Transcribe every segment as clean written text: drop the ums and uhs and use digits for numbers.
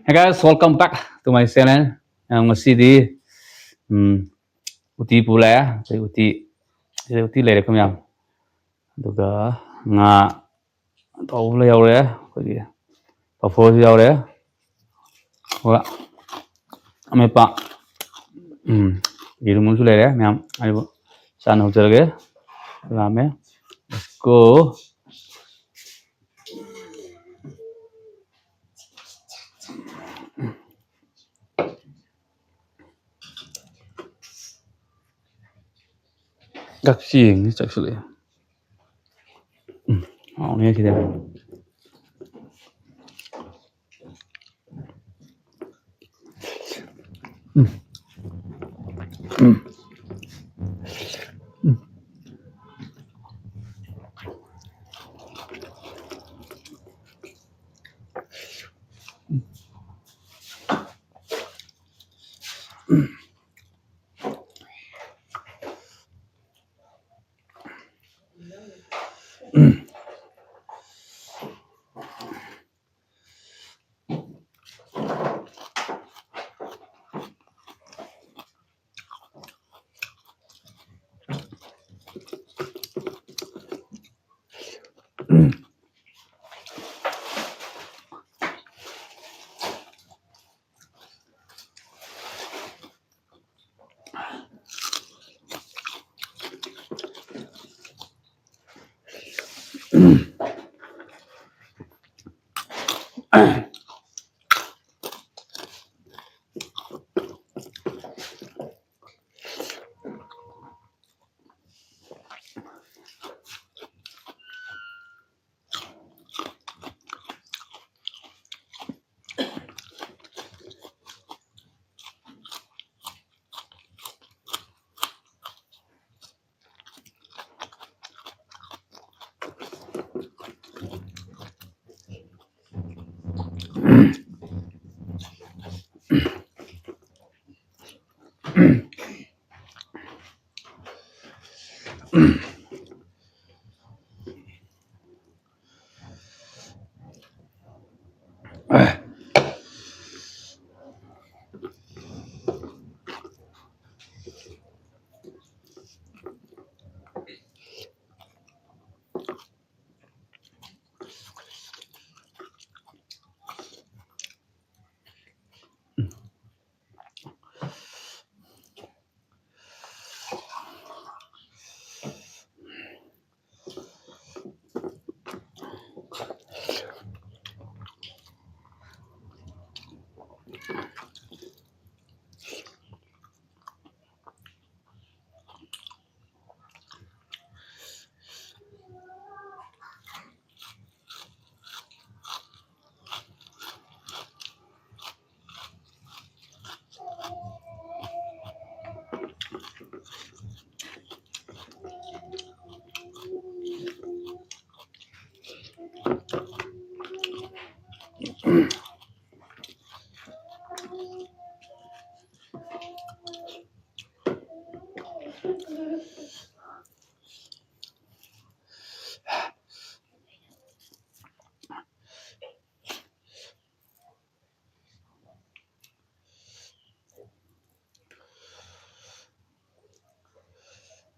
Hey guys, welcome back to my channel. Ngasi di uti pula ya, uti lele kami am. Duga nga tau pula yau le, pergi. Pafor yau le. Wah, ame pa. Iru muncul le, miam. Ayo, sana ujar ke, rame. Let's go. Gak sing, actually. Oh, ni kita.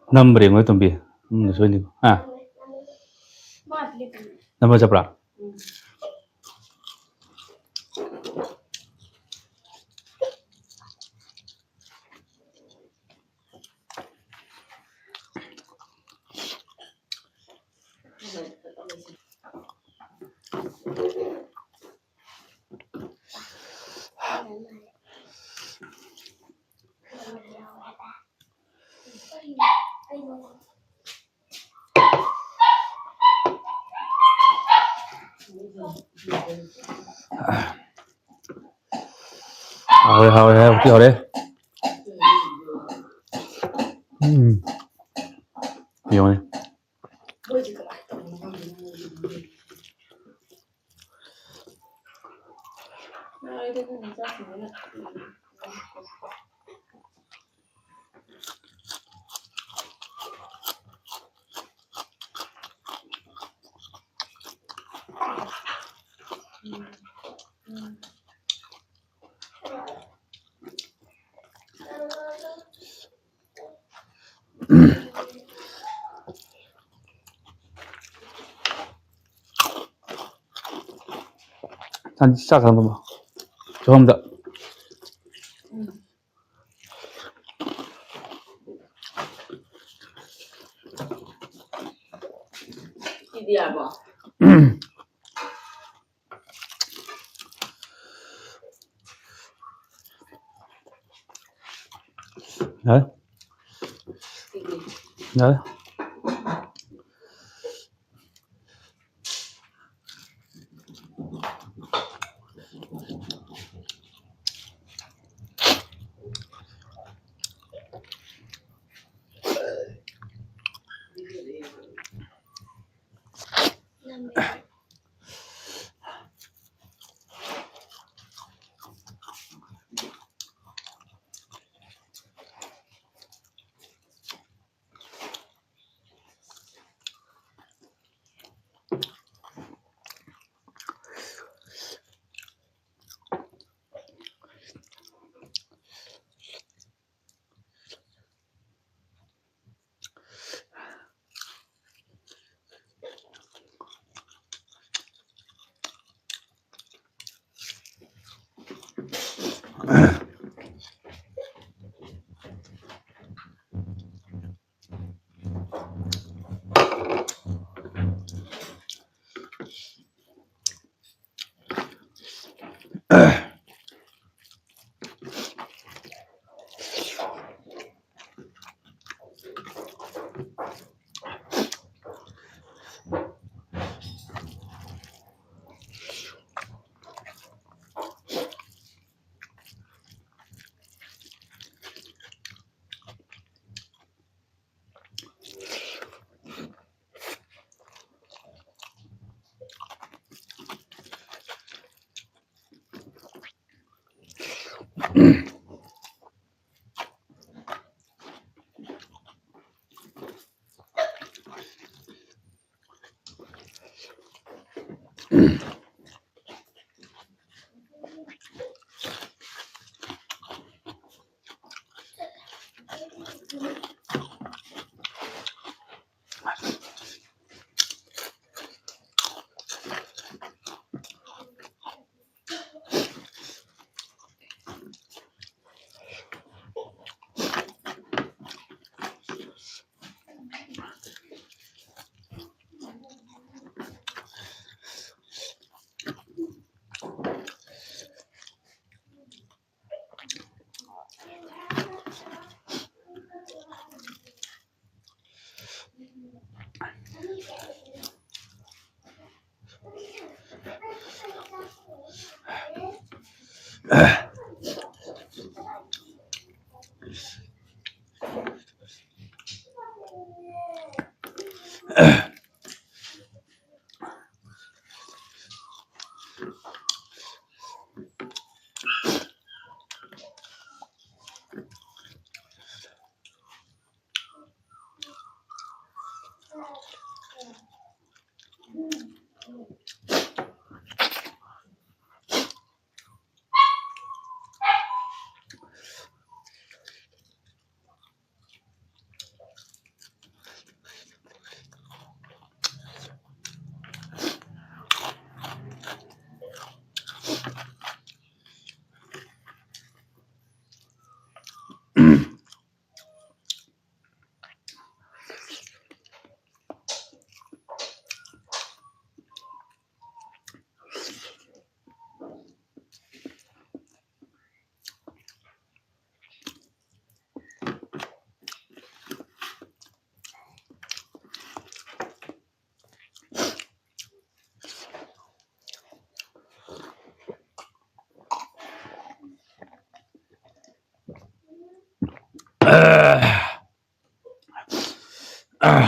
Number yang itu bi, so ini, number berapa? Hao, uti hao deh. Gimana? 한 시작한 거 봐. 죄송합니다. 이디야 뭐. 네? 이디. 네?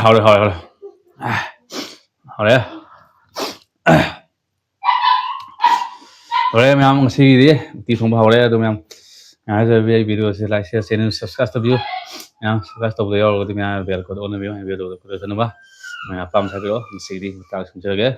好嘞，好嘞，好嘞，好嘞，好嘞，मैं हम उसी दिए तीसों भाव ले तो मैं यहाँ से भी वीडियो से लाइक शेयर चैनल सब्सक्राइब तो भी यहाँ सब्सक्राइब तो भी और तो मैं बेल को ऑन भी है वीडियो को तो सुनो बा मैं आप काम कर रहे हो इसी दी ताकि समझ गए